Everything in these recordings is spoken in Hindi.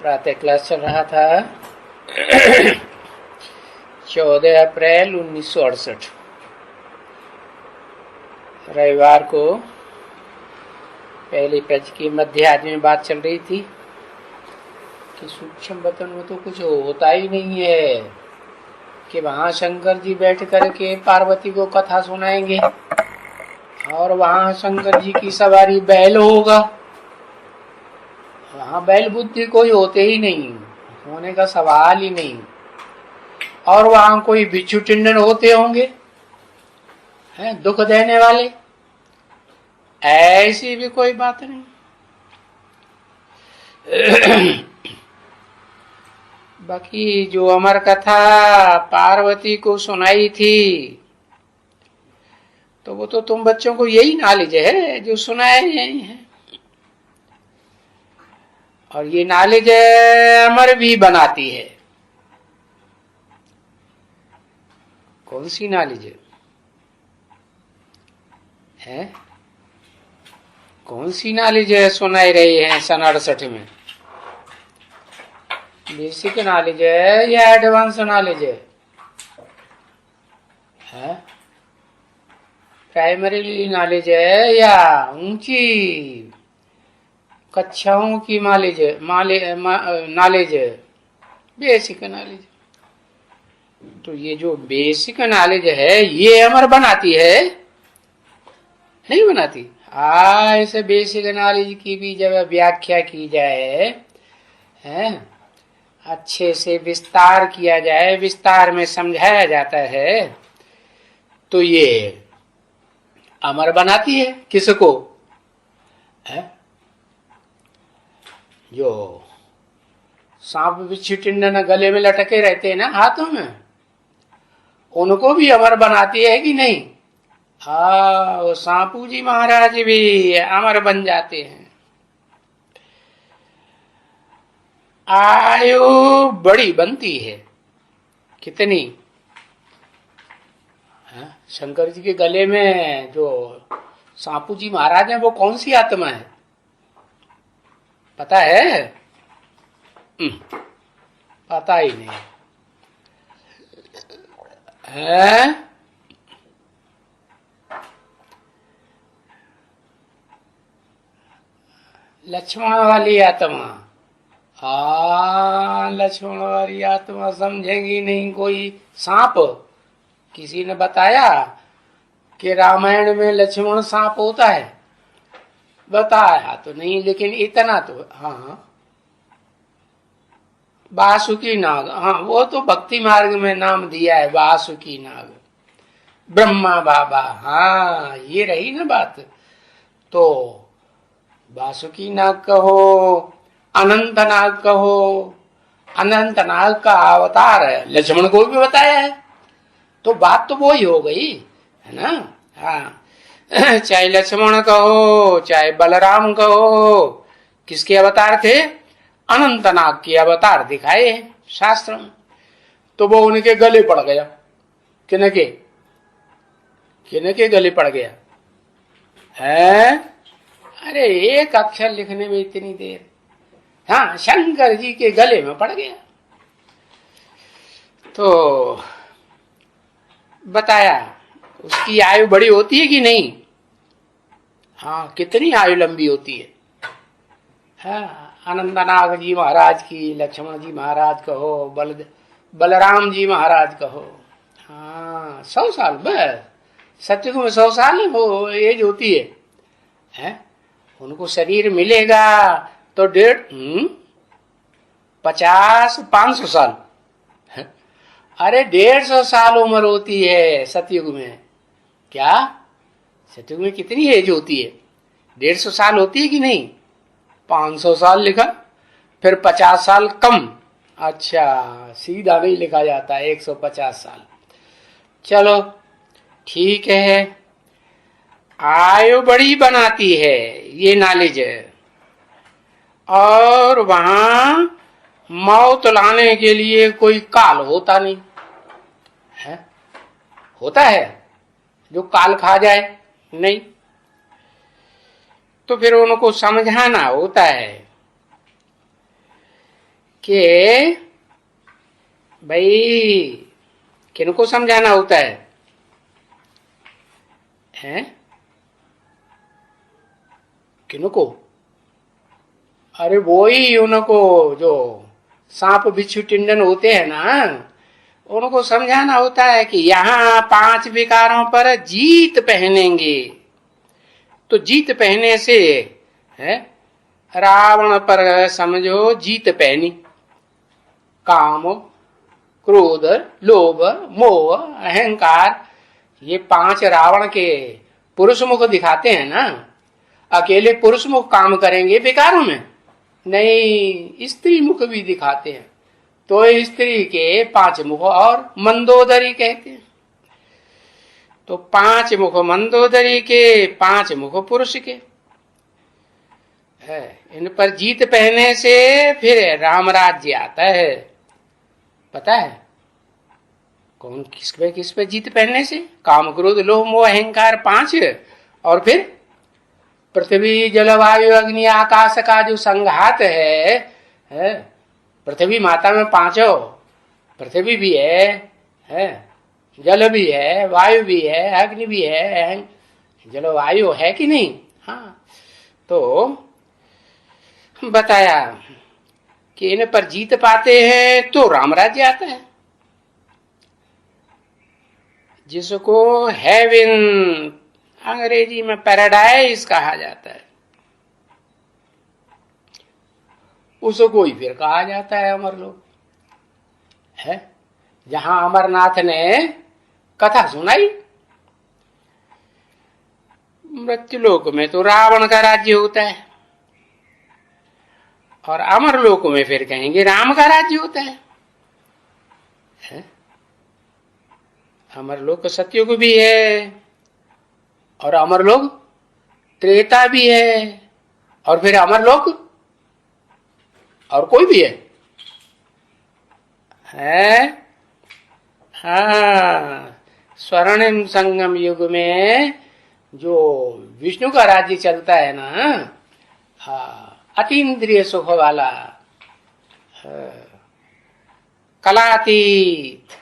प्रातः क्लास चल रहा था 14 अप्रैल 1968 रविवार को पहली पेज की मध्य आदि में बात चल रही थी कि सूक्ष्म वतन में तो कुछ होता ही नहीं है कि वहां शंकर जी बैठ करके पार्वती को कथा सुनाएंगे और वहां शंकर जी की सवारी बैल होगा। वहां बैल बुद्धि कोई होते ही नहीं, होने का सवाल ही नहीं। और वहां कोई बिच्छू टिंडन होते होंगे हैं दुख देने वाले, ऐसी भी कोई बात नहीं। बाकी जो अमर कथा पार्वती को सुनाई थी तो वो तो तुम बच्चों को यही नॉलेज है जो सुनाए हैं, और ये नॉलेज अमर भी बनाती है। कौन सी नॉलेज है? कौन सी नॉलेज सुनाई रही है सन 68 में? बेसिक नॉलेज है या एडवांस नॉलेज है? प्राइमरी नॉलेज है या ऊंची कक्षाओं की नॉलेज? Basic knowledge. तो ये जो बेसिक नॉलेज है ये अमर बनाती है, नहीं बनाती? ऐसे बेसिक नॉलेज की भी जब व्याख्या की जाए है, अच्छे से विस्तार किया जाए, विस्तार में समझाया जाता है, तो ये अमर बनाती है किसको? है जो सांप बिच्छू टिंडन गले में लटके रहते हैं ना हाथों में, उनको भी अमर बनाती है कि नहीं? वो सांपू जी महाराज भी अमर बन जाते हैं। आयु बड़ी बनती है कितनी? शंकर जी के गले में जो सांपू जी महाराज हैं वो कौन सी आत्मा है पता है? पता ही नहीं है। लक्ष्मण वाली आत्मा। लक्ष्मण वाली आत्मा समझेंगी नहीं कोई। सांप किसी ने बताया कि रामायण में लक्ष्मण सांप होता है? बताया तो नहीं, लेकिन इतना तो हाँ, वासुकी नाग, हाँ वो तो भक्ति मार्ग में नाम दिया है, वासुकी नाग, ब्रह्मा बाबा। हाँ ये रही ना बात। तो वासुकी नाग कहो, अनंत नाग कहो, अनंत नाग का अवतार है, लक्ष्मण को भी बताया है, तो बात तो वो ही हो गई है ना। हाँ चाहे लक्ष्मण कहो चाहे बलराम कहो, किसके अवतार थे? अनंत नाग के अवतार दिखाए शास्त्र में। तो वो उनके गले पड़ गया, किनके गले पड़ गया है? अरे एक अक्षर लिखने में इतनी देर। हाँ शंकर जी के गले में पड़ गया। तो बताया उसकी आयु बड़ी होती है कि नहीं? हाँ कितनी आयु लंबी होती है? हाँ अनंतनाग जी महाराज की, लक्ष्मण जी महाराज कहो, बलराम जी महाराज कहो, हाँ 100 साल बस। सत्युग में 100 साल वो एज होती है? उनको शरीर मिलेगा तो 50-500 साल। अरे 150 साल उम्र होती है सतयुग में। क्या सतयुग में कितनी एज होती है? 150 साल होती है कि नहीं? 500 साल लिखा, फिर 50 साल कम। अच्छा सीधा नहीं लिखा जाता, 150 साल। चलो ठीक है, आयु बड़ी बनाती है ये नॉलेज है। और वहां मौत लाने के लिए कोई काल होता नहीं है? होता है जो काल खा जाए? नहीं। तो फिर उनको समझाना होता है कि भाई किनको समझाना होता है? हैं? किनको? अरे वो ही उनको जो सांप बिच्छू टिंडन होते हैं ना, उनको समझाना होता है कि यहाँ 5 विकारों पर जीत पहनेंगे। तो जीत पहने से है, रावण पर समझो जीत पहनी। काम, क्रोध, लोभ, मोह, अहंकार, ये 5 रावण के पुरुष मुख दिखाते हैं ना। अकेले पुरुष मुख काम करेंगे विकारों में? नहीं, स्त्री मुख भी दिखाते हैं। तो स्त्री के 5 मुख और मंदोदरी कहते हैं। तो 5 मुख मंदोदरी के, 5 मुख पुरुष के है। इन पर जीत पहने से फिर राम राज्य आता है। पता है कौन किस पे जीत पहनने से? काम, क्रोध, लोभ, मोह, अहंकार 5, और फिर पृथ्वी, जलवायु, अग्नि, आकाश का जो संघात है, पृथ्वी माता में 5, पृथ्वी भी है, जल भी है, वायु भी है, अग्नि भी है, जलवायु है कि नहीं? हाँ, तो बताया कि इन पर जीत पाते हैं तो राम राज्य आता है, जिसको हेवन अंग्रेजी में पैराडाइज कहा जाता है, उसको ही फिर कहा जाता है अमरलोक है। जहां अमरनाथ ने कथा सुनाई, मृत्युलोक में तो रावण का राज्य होता है, और अमरलोक में फिर कहेंगे राम का राज्य होता है। अमरलोक सतयुग भी है, और अमरलोक त्रेता भी है, और फिर अमरलोक और कोई भी है? हाँ, स्वर्णिम संगम युग में जो विष्णु का राज्य चलता है ना, हाँ, अतीन्द्रिय सुख वाला, कलातीत,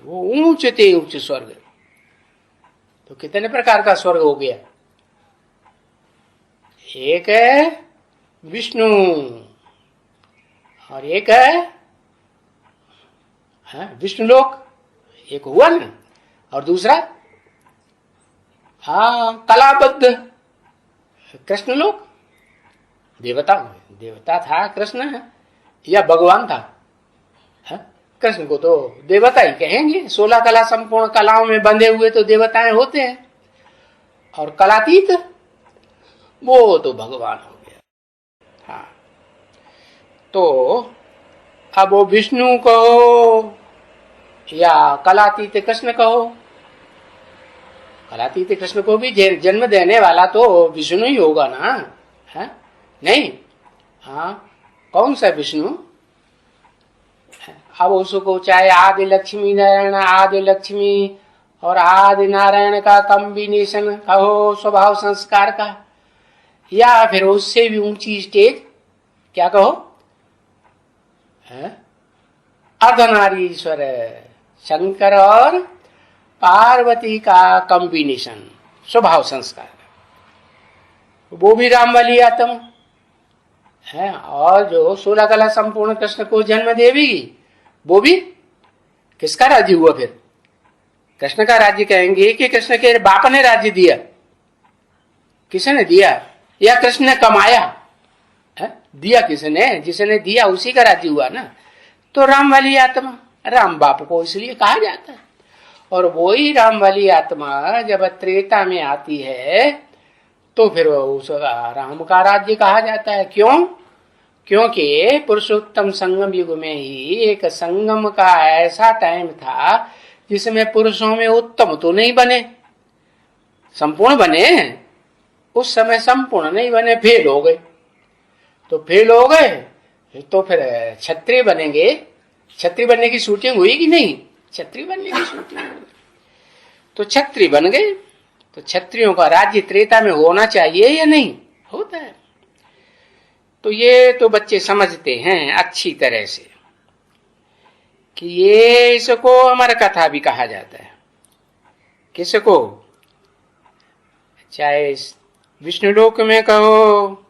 वो ऊंच ते ऊंच स्वर्ग। तो कितने प्रकार का स्वर्ग हो गया? एक है विष्णु, और एक है विष्णुलोक, एक हुआ ना, और दूसरा कलाबद्ध कृष्णलोक। देवता था कृष्ण, या भगवान था? कृष्ण को तो देवता ही कहेंगे। 16 कला संपूर्ण कलाओं में बंधे हुए तो देवताएं होते हैं, और कलातीत वो तो भगवान हो गया। हाँ, तो अब वो विष्णु कहो या कलातीत कृष्ण कहो, कलातीत कृष्ण को भी जन्म देने वाला तो विष्णु ही होगा ना, है नहीं? हाँ, कौन सा विष्णु? अब उसको चाहे आदि लक्ष्मी नारायण, आदि लक्ष्मी और आदि नारायण का कॉम्बिनेशन कहो, स्वभाव संस्कार का, या फिर उससे भी ऊंची स्टेज क्या कहो, अर्धनारीश्वर शंकर और पार्वती का कॉम्बिनेशन, स्वभाव संस्कार, वो भी राम वाली आत्मा है। और जो 16 कला संपूर्ण कृष्ण को जन्म देवी, वो भी किसका राज्य हुआ? फिर कृष्ण का राज्य कहेंगे कि कृष्ण के बाप ने राज्य दिया? किसने दिया? या कृष्ण ने कमाया है? दिया किसने? जिसने दिया उसी का राज्य हुआ ना। तो राम वाली आत्मा, राम बाप को इसलिए कहा जाता है। और वही राम वाली आत्मा जब त्रेता में आती है तो फिर उस राम का राज्य कहा जाता है। क्यों? क्योंकि पुरुषोत्तम संगम युग में ही एक संगम का ऐसा टाइम था जिसमें पुरुषों में उत्तम तो नहीं बने, संपूर्ण बने। उस समय संपूर्ण नहीं बने, फेल हो गए। तो फेल हो गए तो फिर क्षत्रिय बनेंगे। क्षत्रिय बनने की शूटिंग हुई कि नहीं? क्षत्रिय बनने की शूटिंग हुई, तो क्षत्रिय बन गए। तो क्षत्रियों का राज्य त्रेता में होना चाहिए या नहीं? होता है। तो ये तो बच्चे समझते हैं अच्छी तरह से कि ये इसको अमर कथा भी कहा जाता है। किसको? चाहे विष्णुलोक में कहो,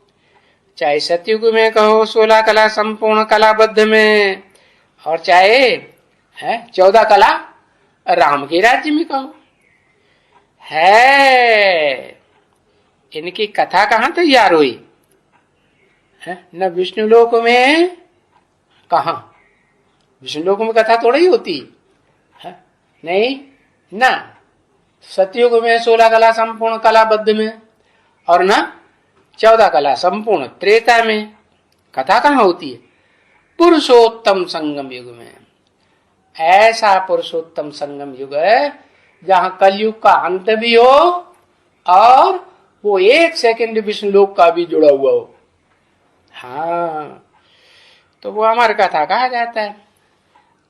चाहे सतयुग में कहो 16 कला संपूर्ण कलाबद्ध में, और चाहे 14 कला राम के राज्य में कहो। है इनकी कथा कहां तैयार हुई है? न विष्णुलोक में, कहा विष्णुलोक में कथा थोड़ी ही होती है, नहीं ना। सतयुग में 16 कला संपूर्ण कलाबद्ध में, और न 14 कला संपूर्ण त्रेता में कथा कहां होती है? पुरुषोत्तम संगम युग में। ऐसा पुरुषोत्तम संगम युग है जहां कलयुग का अंत भी हो और वो 1 सेकंड विष्णुलोक का भी जुड़ा हुआ हो। हाँ, तो वो अमर कथा कहा जाता है।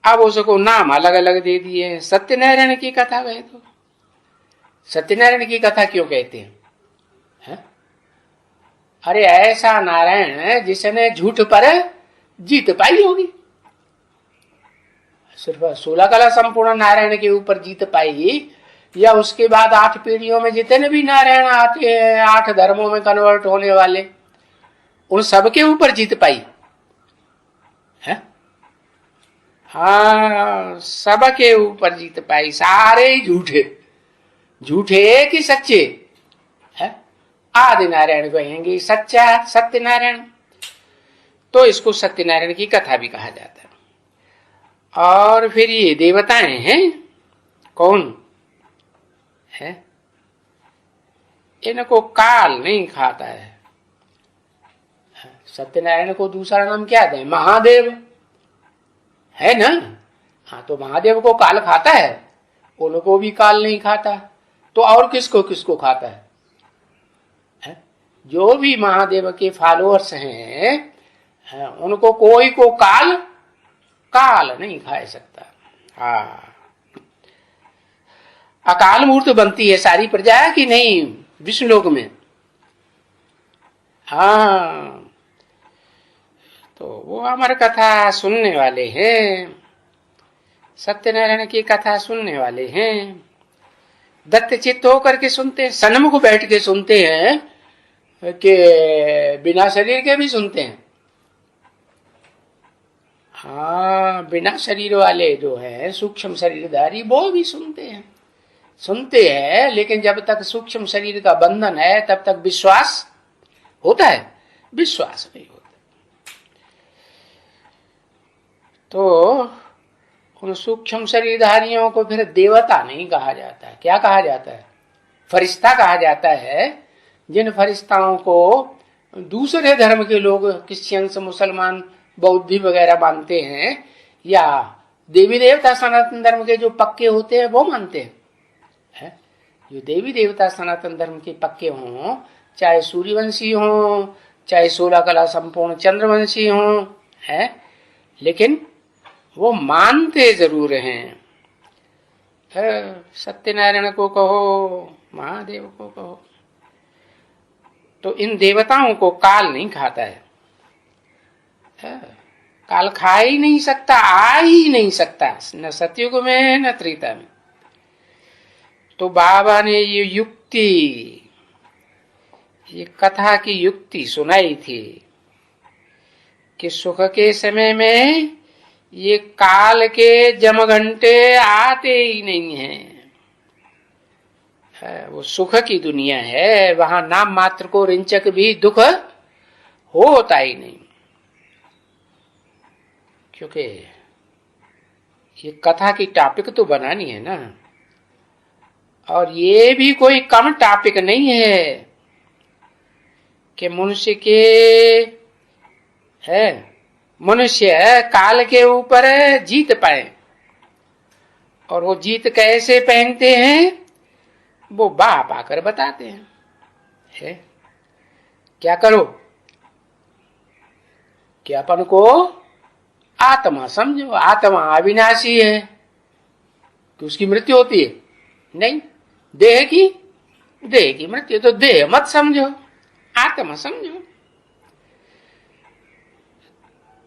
अब उसको नाम अलग अलग दे दिए। सत्यनारायण की कथा गए तो सत्यनारायण की कथा क्यों कहते हैं? अरे ऐसा नारायण है जिसने झूठ पर जीत पाई होगी। सिर्फ 16 कला संपूर्ण नारायण के ऊपर जीत पाई, या उसके बाद 8 पीढ़ियों में जितने भी नारायण आते हैं, 8 धर्मों में कन्वर्ट होने वाले, उन सबके ऊपर जीत पाई है? हाँ, सबके ऊपर जीत पाई। सारे ही झूठे, झूठे कि सच्चे है? आदि नारायण कहेंगे सच्चा सत्यनारायण। तो इसको सत्यनारायण की कथा भी कहा जाता है। और फिर ये देवताएं हैं, कौन है? इनको काल नहीं खाता है। सत्यनारायण को दूसरा नाम क्या दें? महादेव है ना। हाँ, तो महादेव को काल खाता है, उनको भी काल नहीं खाता। तो और किसको किसको खाता है? जो भी महादेव के फॉलोअर्स हैं, उनको कोई को काल नहीं खा सकता। हाँ, अकाल मूर्त बनती है सारी प्रजा कि नहीं विष्णुलोक में। हाँ, तो वो अमर कथा सुनने वाले हैं, सत्यनारायण की कथा सुनने वाले हैं, दत्त चित्त होकर के सुनते हैं, सन्मुख बैठ के सुनते हैं कि बिना शरीर के भी सुनते हैं। हाँ, बिना शरीर वाले जो है सूक्ष्म शरीरधारी वो भी सुनते हैं, लेकिन जब तक सूक्ष्म शरीर का बंधन है तब तक विश्वास होता है? विश्वास नहीं होता। तो उन सूक्ष्म शरीरधारियों को फिर देवता नहीं कहा जाता है। क्या कहा जाता है? फरिश्ता कहा जाता है। जिन फरिश्ताओं को दूसरे धर्म के लोग, क्रिश्चियंस, मुसलमान, बौद्धी वगैरह मानते हैं, या देवी देवता सनातन धर्म के जो पक्के होते हैं वो मानते हैं। जो देवी देवता सनातन धर्म के पक्के हों, चाहे सूर्यवंशी हों, चाहे 16 कला संपूर्ण चंद्रवंशी हों, है, लेकिन वो मानते जरूर हैं। सत्यनारायण को कहो, महादेव को कहो। तो इन देवताओं को काल नहीं खाता है। काल खा ही नहीं सकता, आ ही नहीं सकता, न सतयुग में न त्रेता में। तो बाबा ने ये युक्ति, ये कथा की युक्ति सुनाई थी कि सुख के समय में ये काल के जमघंटे आते ही नहीं हैं। वो सुख की दुनिया है, वहां नाम मात्र को रिंचक भी दुख होता ही नहीं। क्योंकि ये कथा की टॉपिक तो बनानी है ना, और ये भी कोई कम टॉपिक नहीं है कि मनुष्य काल के ऊपर जीत पाए। और वो जीत कैसे पहनते हैं वो बाप आकर बताते हैं। है? क्या करो कि अपन को आत्मा समझो। आत्मा अविनाशी है कि उसकी मृत्यु होती है? नहीं। देह की मृत्यु, तो देह मत समझो, आत्मा समझो।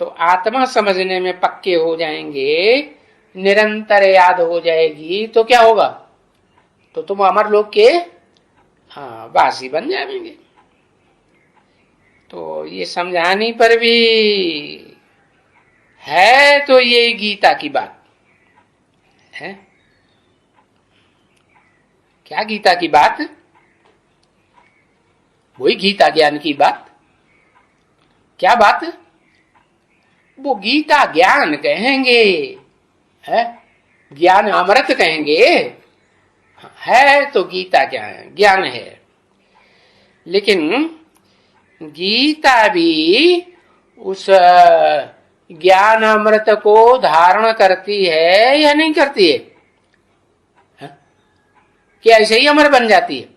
तो आत्मा समझने में पक्के हो जाएंगे, निरंतर याद हो जाएगी, तो क्या होगा? तो तुम अमर लोक के वासी बन जाएंगे। तो ये समझाने पर भी है, तो ये गीता की बात है। क्या गीता की बात? वही गीता ज्ञान की बात। क्या बात? वो गीता ज्ञान कहेंगे, है ज्ञान अमृत कहेंगे, है तो गीता ज्ञान है। लेकिन गीता भी उस ज्ञान अमृत को धारण करती है या नहीं करती है? क्या ऐसे ही अमर बन जाती है?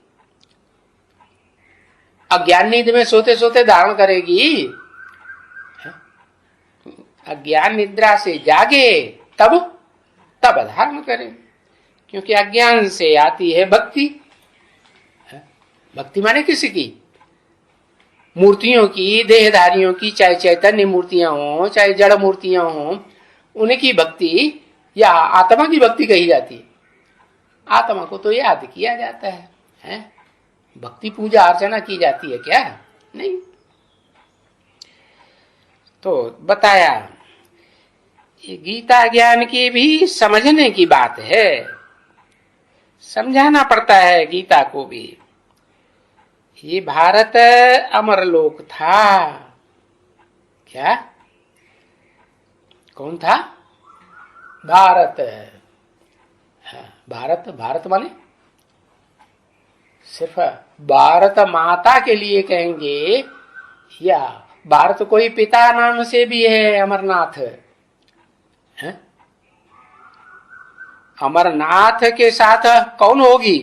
अज्ञान नींद में सोते सोते धारण करेगी, अज्ञान निद्रा से जागे तब धारण करे। क्योंकि अज्ञान से आती है भक्ति। भक्ति माने किसी की? मूर्तियों की, देहधारियों की, चाहे चैतन्य मूर्तियां हो चाहे जड़ मूर्तियां हो, उनकी भक्ति या आत्मा की भक्ति कही जाती है। आत्मा को तो याद किया जाता है? भक्ति पूजा अर्चना की जाती है क्या? नहीं। तो बताया ये गीता ज्ञान की भी समझने की बात है, समझाना पड़ता है गीता को भी। ये भारत अमरलोक था। क्या? कौन था? भारत। भारत माने सिर्फ भारत माता के लिए कहेंगे, या भारत कोई पिता नाम से भी है अमरनाथ है? अमरनाथ के साथ कौन होगी?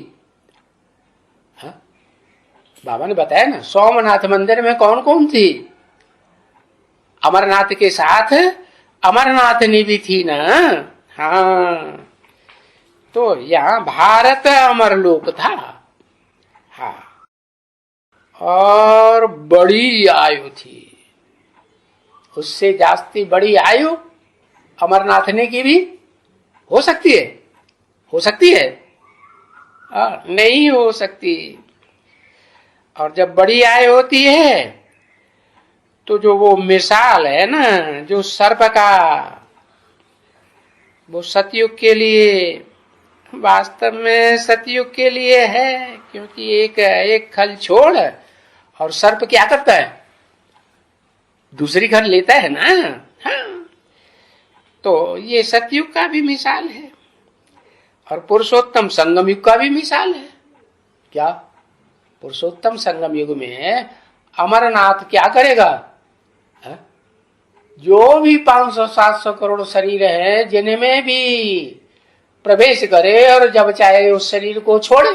बाबा ने बताया ना, सोमनाथ मंदिर में कौन कौन थी? अमरनाथ के साथ अमरनाथनी भी थी ना। हाँ, तो यहाँ भारत अमरलोक था। हाँ, और बड़ी आयु थी, उससे जास्ती बड़ी आयु अमरनाथनी की भी हो सकती है? हो सकती है? नहीं हो सकती। और जब बड़ी आयु होती है तो जो वो मिसाल है ना, जो सर्प का, वो सतयुग के लिए, वास्तव में सतयुग के लिए है। क्योंकि एक खल छोड़ और सर्प क्या करता है? दूसरी खल लेता है ना। हाँ, तो ये सतयुग का भी मिसाल है और पुरुषोत्तम संगम युग का भी मिसाल है। क्या? पुरुषोत्तम संगम युग में अमरनाथ क्या करेगा? जो भी 500-700 करोड़ शरीर है, जिनमें भी प्रवेश करे और जब चाहे उस शरीर को छोड़े,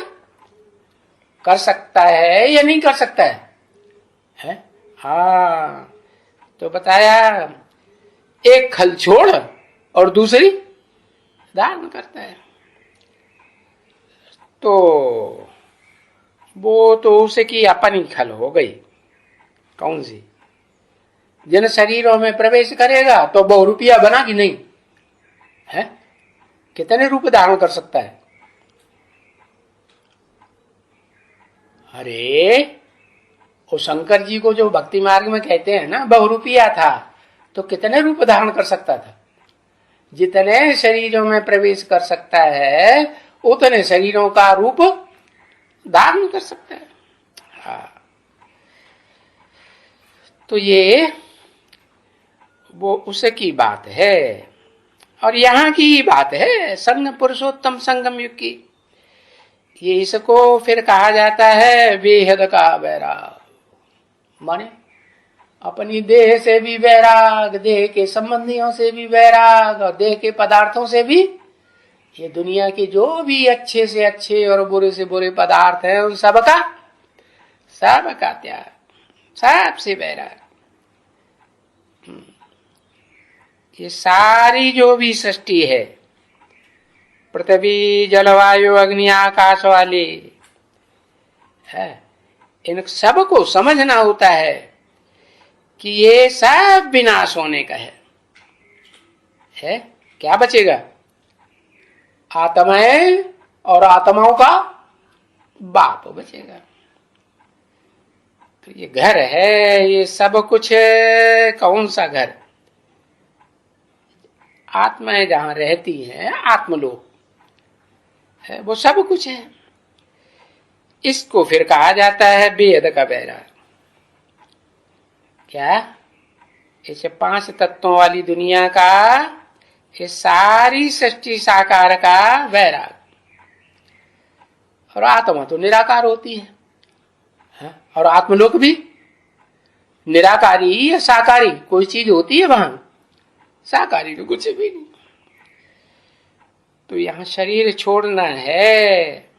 कर सकता है या नहीं कर सकता है? हाँ, तो बताया एक खल छोड़ और दूसरी धारण करता है। तो वो तो उसे की अपनी खल हो गई। कौन सी? जिन शरीरों में प्रवेश करेगा तो बहुरूपिया बना कि नहीं है? कितने रूप धारण कर सकता है? अरे वो शंकर जी को जो भक्ति मार्ग में कहते हैं ना बहुरूपिया था, तो कितने रूप धारण कर सकता था? जितने शरीरों में प्रवेश कर सकता है उतने शरीरों का रूप धारण कर सकता है। हाँ, तो ये वो उसकी बात है और यहाँ की बात है, संग पुरुषोत्तम संगम युग की। ये इसको फिर कहा जाता है बेहद का वैराग। माने अपनी देह से भी वैराग, देह के संबंधियों से भी वैराग और देह के पदार्थों से भी। ये दुनिया के जो भी अच्छे से अच्छे और बुरे से बुरे पदार्थ हैं उन सबका त्याग, सबसे वैराग। ये सारी जो भी सृष्टि है, पृथ्वी जलवायु अग्नि आकाश वाली है, इन सबको समझना होता है कि ये सब विनाश होने का है? क्या बचेगा? आत्माएं और आत्माओं का बाप बचेगा। तो ये घर है, ये सब कुछ है। कौन सा घर? आत्माएं जहां रहती हैं, आत्मलोक है, वो सब कुछ है। इसको फिर कहा जाता है वेद का बैराग। क्या? इसे 5 तत्वों वाली दुनिया का, ये सारी सृष्टि साकार का वैराग। और आत्मा तो निराकार होती है, और आत्मलोक भी निराकारी या साकारी कोई चीज होती है वहां? साकारी तो कुछ भी नहीं। तो यहां शरीर छोड़ना है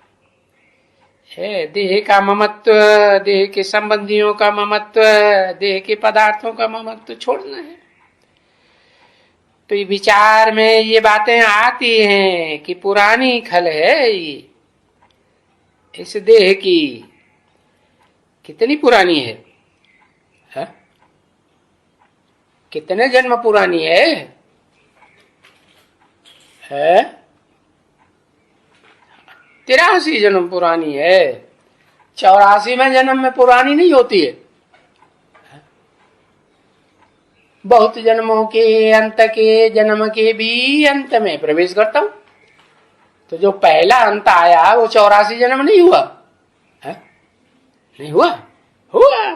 देह का ममत्व, देह के संबंधियों का ममत्व, देह के पदार्थों का ममत्व छोड़ना है। तो ये विचार में ये बातें आती हैं कि पुरानी खल है ये, इस देह की कितनी पुरानी है? कितने जन्म पुरानी है? 83 जन्म पुरानी है। 84वें जन्म में पुरानी नहीं होती है। बहुत जन्मों के अंत के जन्म के भी अंत में प्रवेश करता हूं। तो जो पहला अंत आया वो 84 जन्म नहीं हुआ है? नहीं हुआ? हुआ।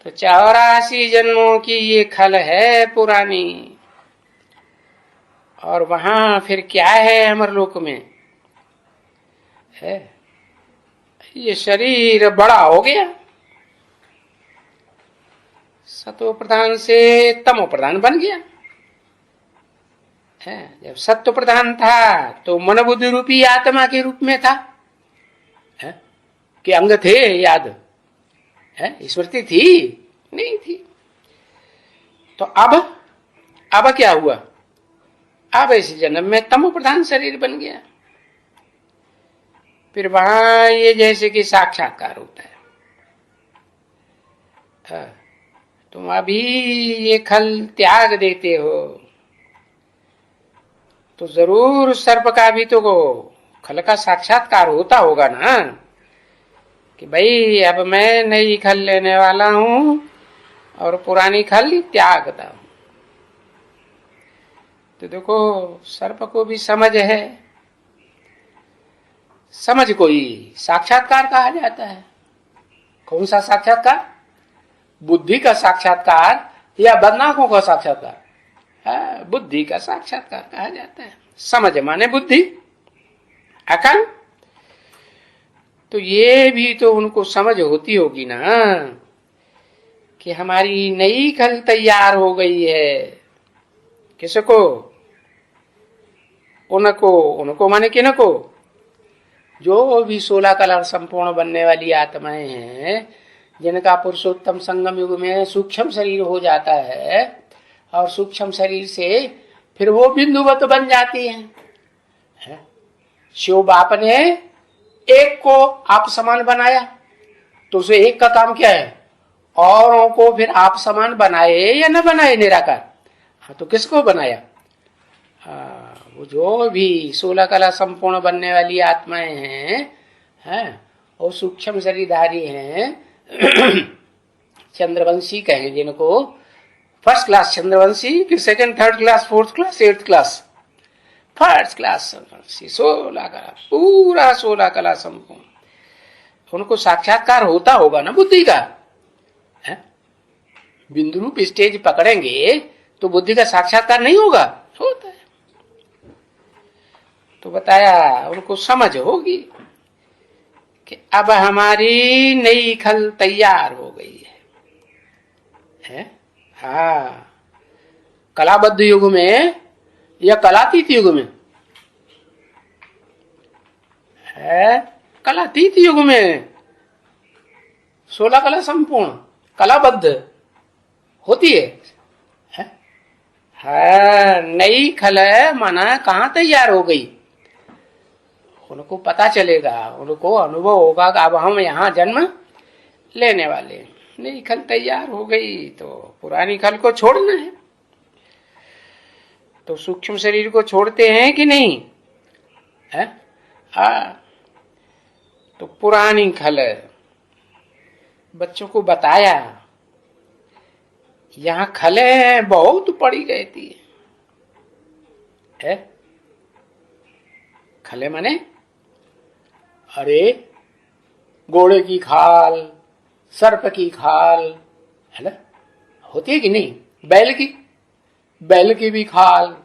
तो 84 जन्मों की ये खल है पुरानी। और वहां फिर क्या है अमरलोक में? है ये शरीर बड़ा हो गया, सत्व प्रधान से तमो प्रधान बन गया है। जब सत्व प्रधान था तो मन बुद्धि रूपी आत्मा के रूप में था है? कि अंग थे याद है? स्मृति थी? नहीं थी। तो अब क्या हुआ? अब इस जन्म में तमो प्रधान शरीर बन गया। फिर वहां ये जैसे कि साक्षात्कार होता है। तुम अभी ये खल त्याग देते हो तो जरूर सर्प का भी तो खल का साक्षात्कार होता होगा ना, कि भाई अब मैं नई खल लेने वाला हूं और पुरानी खल त्यागता हूं। तो देखो सर्प को भी समझ है। समझ कोई साक्षात्कार कहा जाता है। कौन सा साक्षात्कार? बुद्धि का साक्षात्कार या बदनाकों का साक्षात्कार? बुद्धि का साक्षात्कार कहा जाता है। समझ माने बुद्धि, अकल। तो ये भी तो उनको समझ होती होगी ना कि हमारी नई खल तैयार हो गई है। किसको? उनको माने किनको? जो भी 16 कला संपूर्ण बनने वाली आत्माएं हैं, जिनका पुरुषोत्तम संगम युग में सूक्ष्म शरीर हो जाता है और सूक्ष्म शरीर से फिर वो बिंदुवत बन जाती हैं। शिव बाप ने एक को आप समान बनाया तो उसे एक का काम क्या है? औरों को फिर आप समान बनाए या न बनाए निराकार? तो किसको बनाया? वो जो भी 16 कला संपूर्ण बनने वाली आत्माएं हैं और सूक्ष्म शरीरधारी हैं, चंद्रवंशी कहें जिनको, फर्स्ट क्लास चंद्रवंशी, फिर second, third class, fourth class, 8th class, first class Chandravanshi, 16 कला, पूरा 16 कला संपूर्ण। उनको साक्षात्कार होता होगा ना बुद्धि का? बिंदु रूप स्टेज पकड़ेंगे तो बुद्धि का साक्षात्कार नहीं होगा? होता है। तो बताया उनको समझ होगी कि अब हमारी नई खल तैयार हो गई है? हाँ, कलाबद्ध युग में या कलातीत युग में? है कलातीत युग में 16 कला संपूर्ण कलाबद्ध होती है। हाँ, नई खल माना कहाँ तैयार हो गई? उनको पता चलेगा, उनको अनुभव होगा कि अब हम यहाँ जन्म लेने वाले हैं। नई खल तैयार हो गई तो पुरानी खल को छोड़ना है। तो सूक्ष्म शरीर को छोड़ते हैं कि नहीं है? तो पुरानी खल बच्चों को बताया, यहां खलें बहुत पड़ी रहती है? खले माने अरे घोड़े की खाल, सर्प की खाल है ना, होती है कि नहीं? बैल की भी खाल।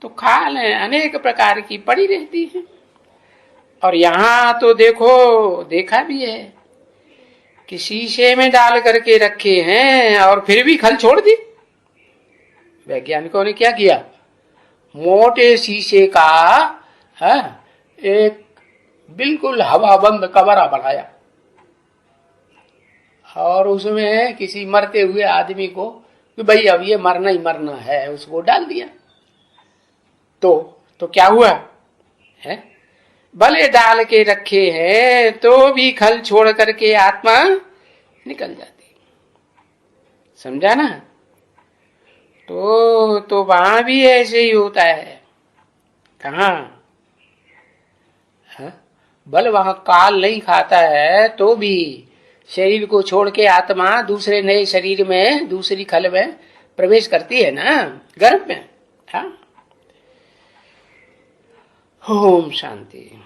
तो खाल अनेक प्रकार की पड़ी रहती है। और यहां तो देखा भी है कि शीशे में डाल करके रखे हैं और फिर भी खल छोड़ दी। वैज्ञानिकों ने क्या किया, मोटे शीशे का एक बिल्कुल हवाबंद कमरा बनाया और उसमें किसी मरते हुए आदमी को कि भाई अब ये मरना ही मरना है, उसको डाल दिया। तो क्या हुआ है? भले डाल के रखे हैं तो भी खल छोड़ करके आत्मा निकल जाती। समझा ना? तो वहां भी ऐसे ही होता है। कहाँ? बल वहां काल नहीं खाता है तो भी शरीर को छोड़ के आत्मा दूसरे नए शरीर में, दूसरी खल में प्रवेश करती है ना, गर्भ में। हाँ, ओम शांति।